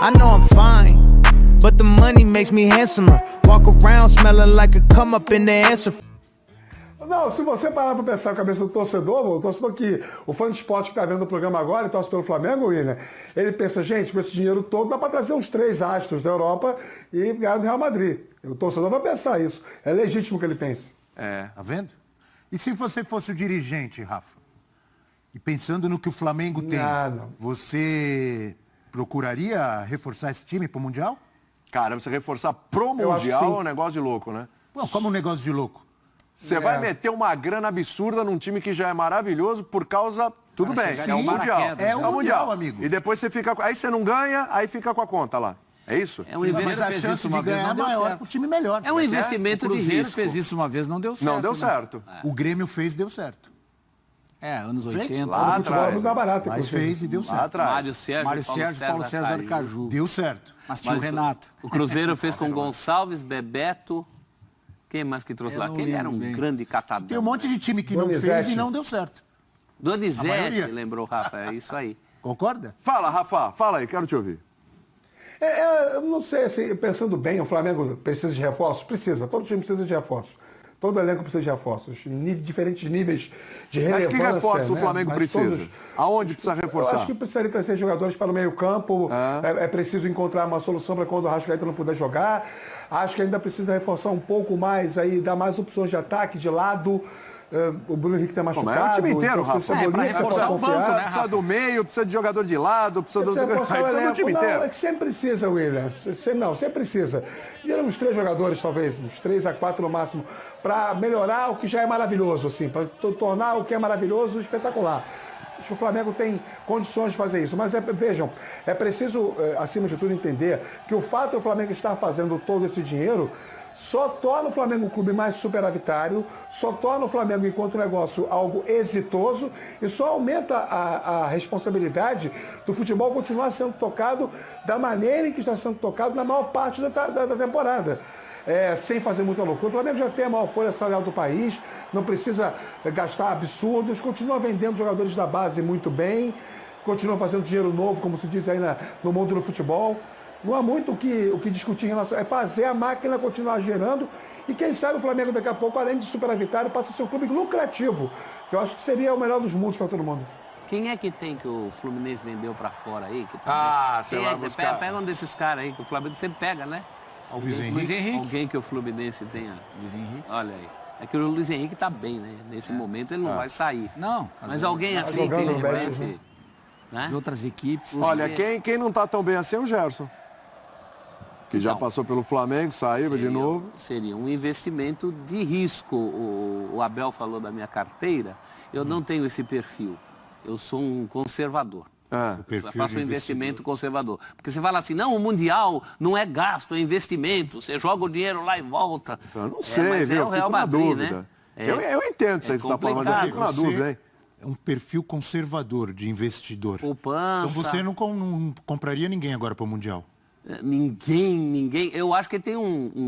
I know I'm fine, but the money makes me handsomer. Walk around smelling like a come up in the answer. Não, se você parar para pensar a cabeça do torcedor, o torcedor o fã de esporte que está vendo o programa agora e torce pelo Flamengo, William, ele pensa, gente, com esse dinheiro todo dá para trazer uns 3 astros da Europa e ganhar do Real Madrid. O torcedor vai pensar isso. É legítimo que ele pense. Tá vendo? E se você fosse o dirigente, Rafa? E pensando no que o Flamengo tem, você procuraria reforçar esse time para o Mundial? Cara, você reforçar pro Mundial é um negócio de louco, né? Não, como um negócio de louco? Você vai meter uma grana absurda num time que já é maravilhoso por causa... Tudo bem, é o Mundial. É o Mundial, amigo. E depois você fica... Aí você não ganha, aí fica com a conta lá. É isso? É um investimento. Mas a chance de ganhar é maior pro time melhor. É um investimento de risco. O Cruzeiro fez isso uma vez, não deu certo. Não deu certo. O Grêmio fez, deu certo. Anos 80. Lá atrás. Barato, mas fez e deu certo. Lá atrás. Mário Sérgio, Paulo César Caju. Deu certo. Mas tinha o Renato. O Cruzeiro fez com Gonçalves, Bebeto... Quem mais que trouxe lá? Quem era um grande catadão. Tem um monte de time que não fez e não deu certo. Donizete, lembrou, Rafa, é isso aí. Concorda? Fala, Rafa, fala aí, quero te ouvir. Eu não sei, assim, pensando bem, o Flamengo precisa de reforços? Precisa, todo time precisa de reforços. Todo elenco precisa de reforços, diferentes níveis de relevância. Mas que reforços o Flamengo precisa? Aonde precisa reforçar? Eu acho que precisaria trazer jogadores para o meio campo, é preciso encontrar uma solução para quando o Arrascaeta não puder jogar. Acho que ainda precisa reforçar um pouco mais, aí, dar mais opções de ataque, de lado. O Bruno Henrique está machucado. É o time inteiro, então, Rafa. Para reforçar o banco, né, Precisa do meio, precisa de jogador de lado, precisa do time inteiro. É que sempre precisa, William. Sempre precisa. E eram uns 3 jogadores, talvez, uns 3 a 4 no máximo, para melhorar o que já é maravilhoso, assim, para tornar o que é maravilhoso espetacular. Acho que o Flamengo tem condições de fazer isso. Mas vejam, é preciso, acima de tudo, entender que o fato de o Flamengo estar fazendo todo esse dinheiro só torna o Flamengo um clube mais superavitário, só torna o Flamengo, enquanto negócio, algo exitoso e só aumenta a responsabilidade do futebol continuar sendo tocado da maneira em que está sendo tocado na maior parte da temporada. Sem fazer muita loucura. O Flamengo já tem a maior folha salarial do país, não precisa gastar absurdos, continua vendendo jogadores da base muito bem, continua fazendo dinheiro novo, como se diz aí no mundo do futebol. Não há muito o que discutir em relação... É fazer a máquina continuar gerando e quem sabe o Flamengo daqui a pouco, além de superavitário, passa a ser um clube lucrativo, que eu acho que seria o melhor dos mundos para todo mundo. Quem é que tem que o Fluminense vendeu para fora aí? Sei lá, pega um desses caras aí, que o Flamengo sempre pega, né? Luiz Henrique. Alguém que o Fluminense tenha. Luiz Henrique. Olha aí. É que o Luiz Henrique tá bem, né? Nesse momento ele não vai sair. Não. Mas alguém assim que de repente... Né? De outras equipes. Olha, quem não tá tão bem assim é o Gerson. Que já passou pelo Flamengo, saiu de novo. Seria um investimento de risco. O Abel falou da minha carteira. Eu não tenho esse perfil. Eu sou um conservador. Eu faço um investimento conservador. Porque você fala assim, não, o Mundial não é gasto, é investimento. Você joga o dinheiro lá e volta. Eu não sei, viu? É o Real Madrid, né? Eu entendo isso aí que você está falando, mas eu fico na dúvida, hein? É um perfil conservador de investidor. Poupança. Então você não compraria ninguém agora para o Mundial? Ninguém. Eu acho que tem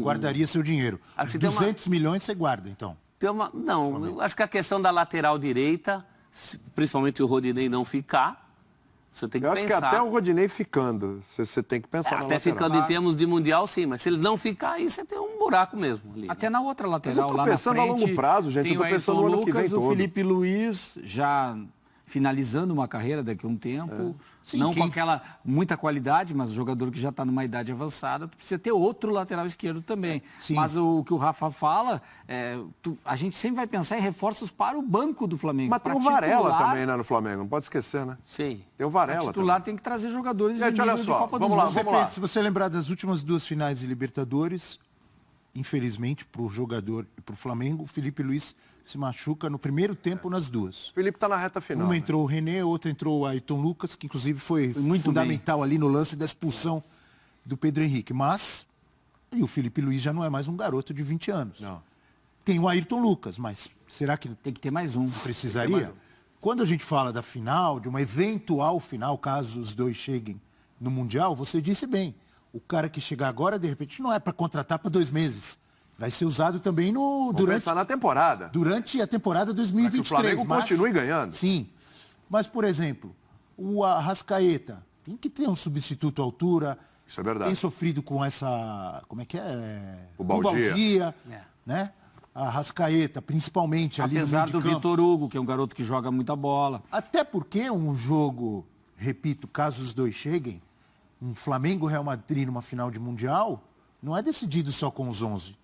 Guardaria seu dinheiro. Acho que 200 milhões você guarda, então? Não, eu acho que a questão da lateral direita, principalmente o Rodinei não ficar, você tem que pensar. Eu acho que até o Rodinei ficando, você tem que pensar na lateral. Até ficando em termos de Mundial, sim, mas se ele não ficar, aí você tem um buraco mesmo ali. Até na outra lateral, lá na frente. Eu tô pensando a longo prazo, gente, eu tô pensando no ano que vem todo. O Felipe Luiz já finalizando uma carreira daqui a um tempo, Sim, não com aquela muita qualidade, mas jogador que já está numa idade avançada, tu precisa ter outro lateral esquerdo também. Sim. Mas o que o Rafa fala, a gente sempre vai pensar em reforços para o banco do Flamengo. Mas tem o Varela também, né, no Flamengo, não pode esquecer, né? Sim. Tem o Varela também. O titular também. tem que trazer jogadores Gente, olha só, de Copa vamos do lá, Mundo. vamos lá. Se você lembrar das últimas 2 finais de Libertadores, infelizmente para o jogador e para o Flamengo, o Felipe Luiz se machuca no primeiro tempo nas 2. O Felipe tá na reta final. Uma entrou o René, outra entrou o Ayrton Lucas, que inclusive foi muito fundamental ali no lance da expulsão do Pedro Henrique. Mas e o Felipe Luiz já não é mais um garoto de 20 anos. Não. Tem o Ayrton Lucas, mas será que tem que ter mais um? Precisaria? Quando a gente fala da final, de uma eventual final, caso os dois cheguem no Mundial, você disse bem. O cara que chegar agora, de repente, não é para contratar para 2 meses. Vai ser usado também durante na temporada. Durante a temporada 2023. Para que o Flamengo continue ganhando. Sim. Mas, por exemplo, o Arrascaeta Tem que ter um substituto à altura. Isso é verdade. Tem sofrido com essa... Como é que é? Pubalgia. Né? A Arrascaeta, principalmente ali Apesar no meio do de campo. Vitor Hugo, que é um garoto que joga muita bola. Até porque um jogo, repito, caso os dois cheguem, um Flamengo-Real Madrid numa final de Mundial, não é decidido só com os 11.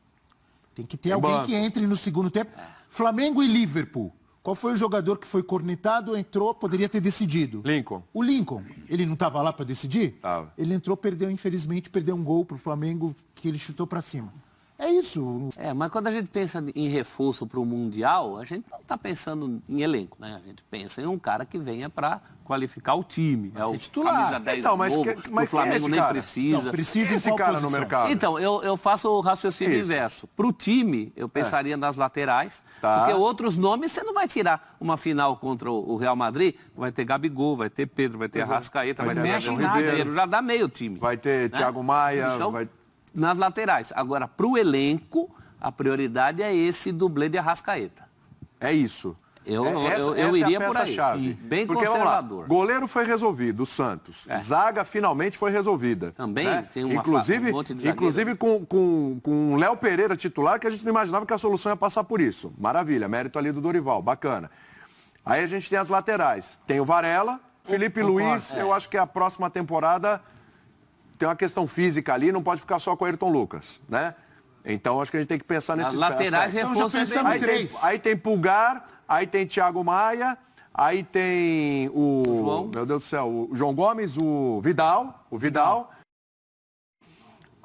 Tem que ter alguém que entre no segundo tempo. Flamengo e Liverpool. Qual foi o jogador que foi cornetado, entrou, poderia ter decidido? Lincoln. O Lincoln. Ele não estava lá para decidir? Tava. Ele entrou, perdeu, infelizmente, perdeu um gol para o Flamengo que ele chutou para cima. É isso. Mas quando a gente pensa em reforço para o Mundial, a gente não está pensando em elenco, né? A gente pensa em um cara que venha para qualificar o time. É o titular. camisa 10 Então, mas novo, que- que mas o Flamengo quem é esse nem cara? precisa. Não, precisa Quem é esse em qual cara no posição? mercado? Então, eu faço o raciocínio Isso. inverso. Para o time, eu pensaria nas laterais, Tá. porque outros nomes você não vai tirar uma final contra o Real Madrid, vai ter Gabigol, vai ter Pedro, vai ter Arrascaeta, vai ter mexe Everton em nada, Ribeiro, já dá meio time. Vai ter né? Thiago Maia, Então, vai... nas laterais. Agora, para o elenco, a prioridade é esse dublê de Arrascaeta. É isso. Eu Essa iria é a por aí, peça-chave. sim. Bem Porque, vamos lá, conservador. goleiro foi resolvido, o Santos. Zaga finalmente foi resolvida. Também né? tem uma inclusive, um monte de zagueiro. inclusive com o Léo Pereira titular, que a gente não imaginava que a solução ia passar por isso. Maravilha, mérito ali do Dorival, bacana. Aí a gente tem as laterais. Tem o Varela, Felipe Luiz, eu acho que a próxima temporada tem uma questão física ali, não pode ficar só com o Ayrton Lucas, né? Então acho que a gente tem que pensar nesses As laterais aspectos. reforço Então, já pensamos bem. em três. Aí tem Pulgar, aí tem Thiago Maia, aí tem o João. meu Deus do céu, o João Gomes, o Vidal.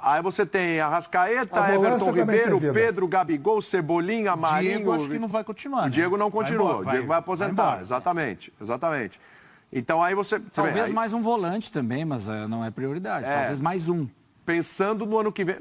Aí você tem Arrascaeta, A volância Everton também Ribeiro, servida. Pedro, Gabigol, Cebolinha, Marinho. Diego acho que não vai continuar. O Diego não continua, embora, o Diego vai aposentar, embora. exatamente. Então aí você vê, Talvez aí, mais um volante também, mas não é prioridade. Talvez mais um. pensando no ano que vem,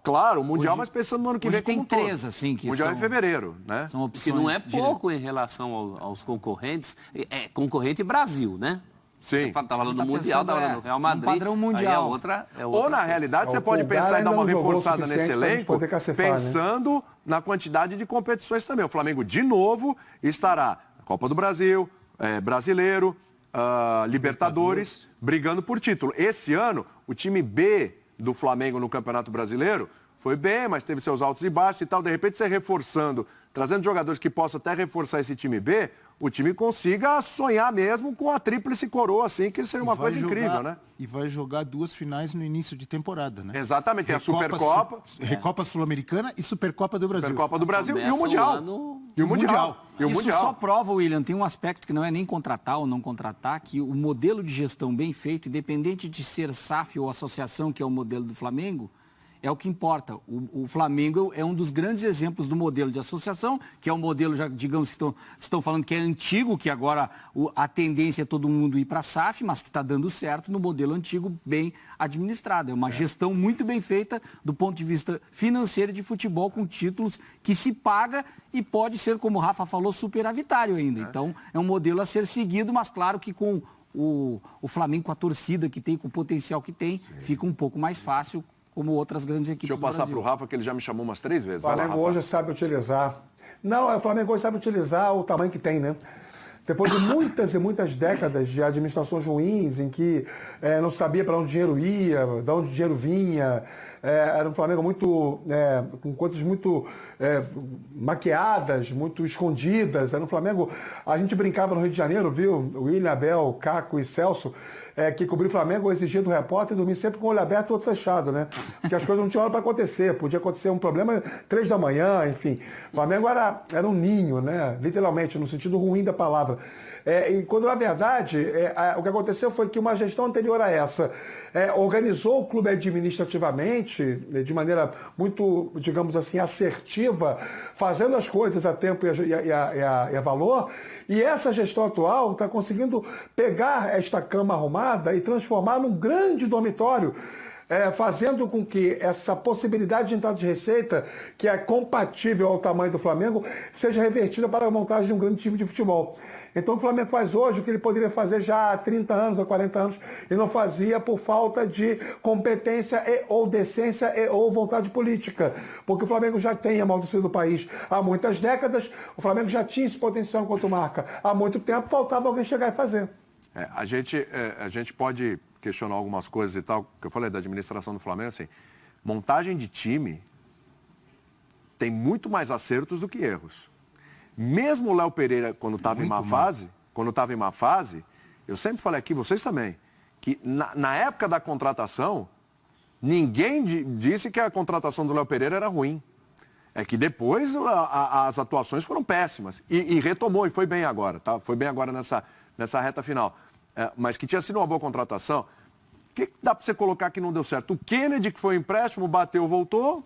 claro, o Mundial, Hoje- mas pensando no ano que hoje vem tem como um todo. três, assim, que Mundial é em são- fevereiro, né? São opções. Que não é diretas. pouco em relação aos concorrentes. É concorrente Brasil, né? Sim. Você tá falando Tá do Mundial, tá pensando, falando do Real Madrid. num padrão mundial. Aí a outra é outra. Ou, na realidade, você O pode Pulgar pensar em dar ainda uma não jogou o reforçada nesse suficiente pra gente elenco, poder cacifar, né? pensando na quantidade de competições também. O Flamengo, de novo, estará na Copa do Brasil, Brasileiro, Libertadores, brigando por título. Esse ano, o time B do Flamengo no Campeonato Brasileiro foi bem, mas teve seus altos e baixos e tal. De repente, você reforçando, trazendo jogadores que possam até reforçar esse time B, o time consiga sonhar mesmo com a tríplice coroa, assim, que seria uma E vai coisa incrível, jogar- né? E vai jogar 2 finais no início de temporada, né? Exatamente, tem a Recopa Supercopa, Recopa Sul-Americana e Supercopa do Brasil. Supercopa do Brasil e Começa o Mundial. o ano- E o Mundial. E o Isso Mundial. só prova, William, tem um aspecto que não é nem contratar ou não contratar, que o modelo de gestão bem feito, independente de ser SAF ou associação, que é o modelo do Flamengo, é o que importa. O Flamengo é um dos grandes exemplos do modelo de associação, que é um modelo, já digamos, estão falando que é antigo, que agora a tendência é todo mundo ir para a SAF, mas que está dando certo no modelo antigo, bem administrado. É uma gestão muito bem feita do ponto de vista financeiro de futebol, com títulos que se paga e pode ser, como o Rafa falou, superavitário ainda. Então, é um modelo a ser seguido, mas claro que com o Flamengo, com a torcida que tem, com o potencial que tem, fica um pouco mais fácil, como outras grandes equipes Deixa eu do passar Brasil. para o Rafa, que ele já me chamou umas 3 vezes. O Vai lá, Flamengo Rafa. hoje sabe utilizar. Não, o Flamengo hoje sabe utilizar o tamanho que tem, né? Depois de muitas e muitas décadas de administrações ruins, em que não sabia para onde o dinheiro ia, de onde o dinheiro vinha, era um Flamengo muito com coisas muito maquiadas, muito escondidas. Era um Flamengo. A gente brincava no Rio de Janeiro, viu? William, Abel, Caco e Celso, que cobriu o Flamengo, exigia do repórter dormir sempre com o olho aberto e o outro fechado, né? Porque as coisas não tinham hora para acontecer. Podia acontecer um problema 3 da manhã, enfim. O Flamengo era um ninho, né? Literalmente, no sentido ruim da palavra. E quando, na verdade, o que aconteceu foi que uma gestão anterior a essa organizou o clube administrativamente, de maneira muito, digamos assim, assertiva, fazendo as coisas a tempo e a valor, e essa gestão atual está conseguindo pegar esta cama arrumada e transformar num grande dormitório, fazendo com que essa possibilidade de entrada de receita, que é compatível ao tamanho do Flamengo, seja revertida para a montagem de um grande time de futebol. Então o Flamengo faz hoje o que ele poderia fazer já há 30 anos ou 40 anos e não fazia por falta de competência ou decência ou vontade política. Porque o Flamengo já tem amaldiçoado o país há muitas décadas, o Flamengo já tinha esse potencial enquanto marca. Há muito tempo faltava alguém chegar e fazer. A gente pode questionou algumas coisas e tal, que eu falei da administração do Flamengo, assim, montagem de time tem muito mais acertos do que erros. Mesmo o Léo Pereira, quando estava em má fase, eu sempre falei aqui, vocês também, que na época da contratação, ninguém disse que a contratação do Léo Pereira era ruim. É que depois as atuações foram péssimas. E retomou, e foi bem agora, tá? Foi bem agora nessa reta final. Mas que tinha sido uma boa contratação. O que dá para você colocar que não deu certo? O Kennedy, que foi um empréstimo, bateu, voltou.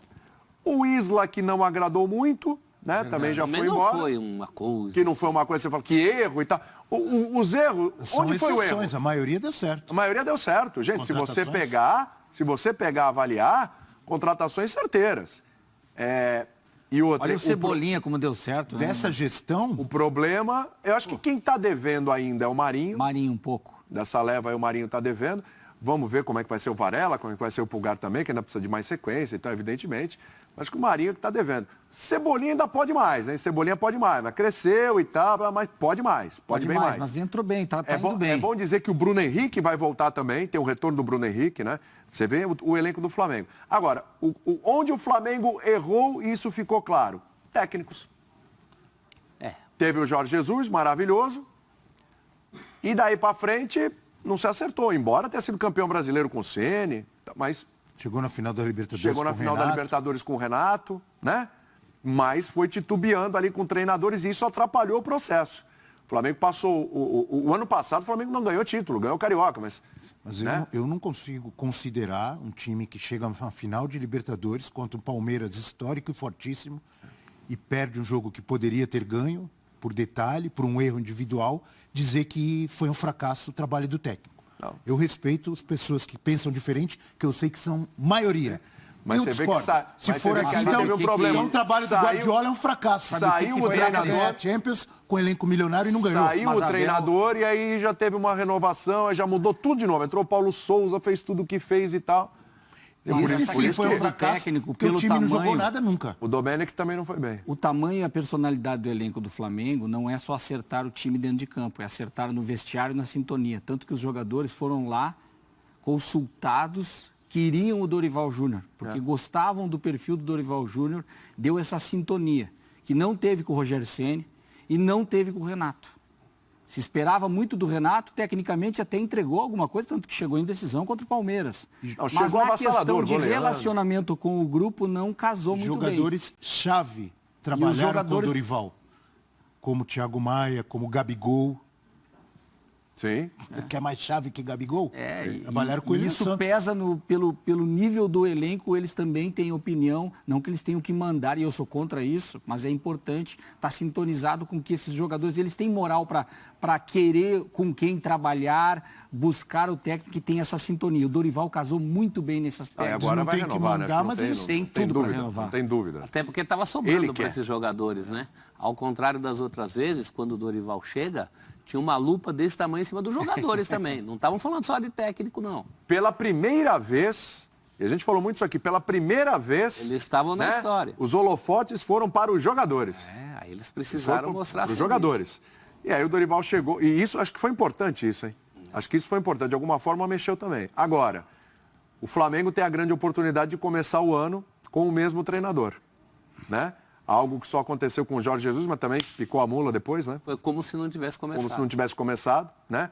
O Isla, que não agradou muito, né? Também já foi embora. Não foi uma coisa. Que não foi uma coisa, você fala, que erro e tal. Os erros, onde foi o erro? A maioria deu certo. A maioria deu certo. Gente, se você pegar, avaliar, contratações certeiras. E outra, olha o Cebolinha como deu certo. Dessa gestão... O problema, eu acho que quem está devendo ainda é o Marinho. Marinho um pouco. Dessa leva aí o Marinho está devendo. Vamos ver como é que vai ser o Varela, como é que vai ser o Pulgar também, que ainda precisa de mais sequência e tal, evidentemente. Mas que o Marinho que está devendo. Cebolinha ainda pode mais, hein? Cebolinha pode mais. Mas cresceu e tal, mas pode mais. Pode bem mais. Mas entrou bem, tá indo bem. É bom dizer que o Bruno Henrique vai voltar também, tem o retorno do Bruno Henrique, né? Você vê o elenco do Flamengo. Agora, onde o Flamengo errou, isso ficou claro. Técnicos. Teve o Jorge Jesus, maravilhoso. E daí para frente, não se acertou. Embora tenha sido campeão brasileiro com o Ceni, mas... Chegou na final da Libertadores Chegou na final da Libertadores com o Renato, né? Mas foi titubeando ali com treinadores e isso atrapalhou o processo. O Flamengo passou... O ano passado o Flamengo não ganhou título, ganhou o Carioca, mas né? eu não consigo considerar um time que chega na final de Libertadores contra um Palmeiras histórico e fortíssimo e perde um jogo que poderia ter ganho, por detalhe, por um erro individual, dizer que foi um fracasso o trabalho do técnico. Não. Eu respeito as pessoas que pensam diferente, que eu sei que são maioria. Mas você vê que se for assim, então o trabalho do Guardiola é um fracasso. Saiu o treinador Champions com elenco milionário e não ganhou. Saiu o treinador e aí já teve uma renovação, aí já mudou tudo de novo. Entrou o Paulo Souza, fez tudo o que fez e tal. Esse sim foi um fracasso, porque o time não jogou nada nunca. O Domenech também não foi bem. O tamanho e a personalidade do elenco do Flamengo não é só acertar o time dentro de campo, é acertar no vestiário e na sintonia. Tanto que os jogadores foram lá consultados, queriam o Dorival Júnior, porque gostavam do perfil do Dorival Júnior, deu essa sintonia, que não teve com o Rogério Ceni e não teve com o Renato. Se esperava muito do Renato, tecnicamente até entregou alguma coisa, tanto que chegou em decisão contra o Palmeiras. Não, mas na questão de relacionamento com o grupo não casou muito bem. Jogadores-chave trabalharam com o Dorival, como Thiago Maia, como Gabigol. Sim. Que é mais chave que Gabigol. Trabalharam com ele. Isso pesa pelo nível do elenco, eles também têm opinião, não que eles tenham que mandar, e eu sou contra isso, mas é importante estar sintonizado com que esses jogadores, eles têm moral para querer com quem trabalhar, buscar o técnico que tem essa sintonia. O Dorival casou muito bem nesse aspecto. Agora vai renovar, mandar, mas eles têm tudo para renovar. Não tem dúvida. Até porque estava sobrando para esses jogadores, né? Ao contrário das outras vezes, quando o Dorival chega, tinha uma lupa desse tamanho em cima dos jogadores também. Não estavam falando só de técnico, não. Pela primeira vez, e a gente falou muito isso aqui, pela primeira vez... Eles estavam na história. Os holofotes foram para os jogadores. Aí eles precisaram mostrar para os jogadores. E aí o Dorival chegou, e isso, acho que foi importante isso, hein? Acho que isso foi importante, de alguma forma mexeu também. Agora, o Flamengo tem a grande oportunidade de começar o ano com o mesmo treinador, né? Algo que só aconteceu com o Jorge Jesus, mas também picou a mula depois, né? Foi como se não tivesse começado. Como se não tivesse começado, né?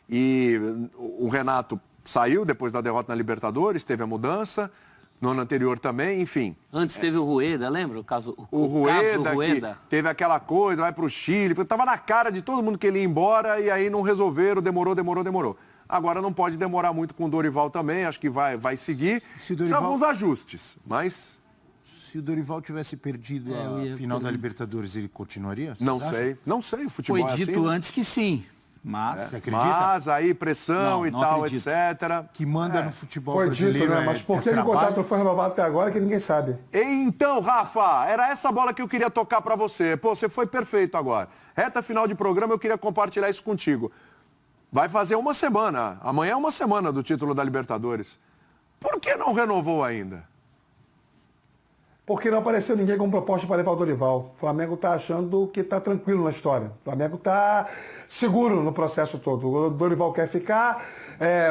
E o Renato saiu depois da derrota na Libertadores, teve a mudança. No ano anterior também, enfim. Antes teve o Rueda, lembra? O Rueda. Teve aquela coisa, vai para o Chile. Estava na cara de todo mundo que ele ia embora e aí não resolveram, demorou. Agora não pode demorar muito com o Dorival também, acho que vai seguir. Dorival... alguns ajustes, mas... Se o Dorival tivesse perdido a final da Libertadores, ele continuaria? Não sei, o futebol foi dito assim, antes que sim, mas... Você acredita? Mas aí pressão e tal, acredito. etc. Que manda no futebol foi brasileiro dito, né? Mas por que o contrato foi renovado até agora que ninguém sabe? Então, Rafa, era essa bola que eu queria tocar para você. Pô, você foi perfeito agora. Reta final de programa, eu queria compartilhar isso contigo. Vai fazer uma semana, amanhã é uma semana do título da Libertadores. Por que não renovou ainda? Porque não apareceu ninguém com proposta para levar o Dorival. O Flamengo está achando que está tranquilo na história. O Flamengo está seguro no processo todo. O Dorival quer ficar,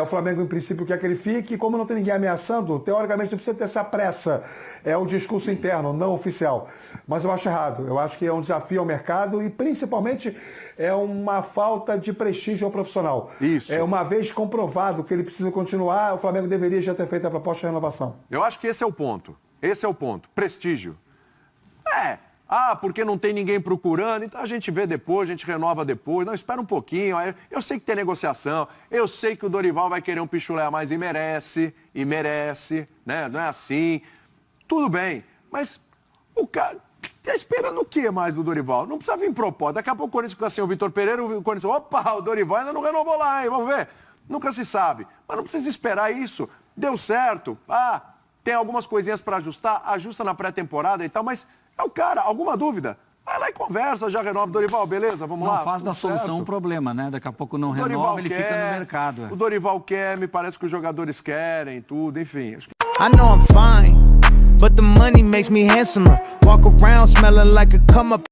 O Flamengo, em princípio, quer que ele fique. E como não tem ninguém ameaçando, teoricamente não precisa ter essa pressa. É o discurso interno, não oficial. Mas eu acho errado. Eu acho que é um desafio ao mercado e, principalmente, é uma falta de prestígio ao profissional. Isso. Uma vez comprovado que ele precisa continuar, o Flamengo deveria já ter feito a proposta de renovação. Eu acho que esse é o ponto. Esse é o ponto. Prestígio. Porque não tem ninguém procurando, então a gente vê depois, a gente renova depois. Não, espera um pouquinho. Eu sei que tem negociação, eu sei que o Dorival vai querer um pichulé a mais e merece, né? Não é assim. Tudo bem, mas o cara tá esperando o que mais do Dorival? Não precisa vir proposta. Daqui a pouco o Corinthians fica assim, o Vitor Pereira, o Corinthians, o Dorival ainda não renovou lá, hein? Vamos ver. Nunca se sabe. Mas não precisa esperar isso. Deu certo. Tem algumas coisinhas para ajustar, ajusta na pré-temporada e tal, mas é o cara, alguma dúvida? Vai lá e conversa, já renova. Dorival, beleza, vamos lá. Não faz da solução um problema, né? Daqui a pouco não renova, ele fica no mercado. O Dorival quer, me parece que os jogadores querem, tudo, enfim. I know I'm fine, but the money makes me handsomer. Walk around smelling like a come up.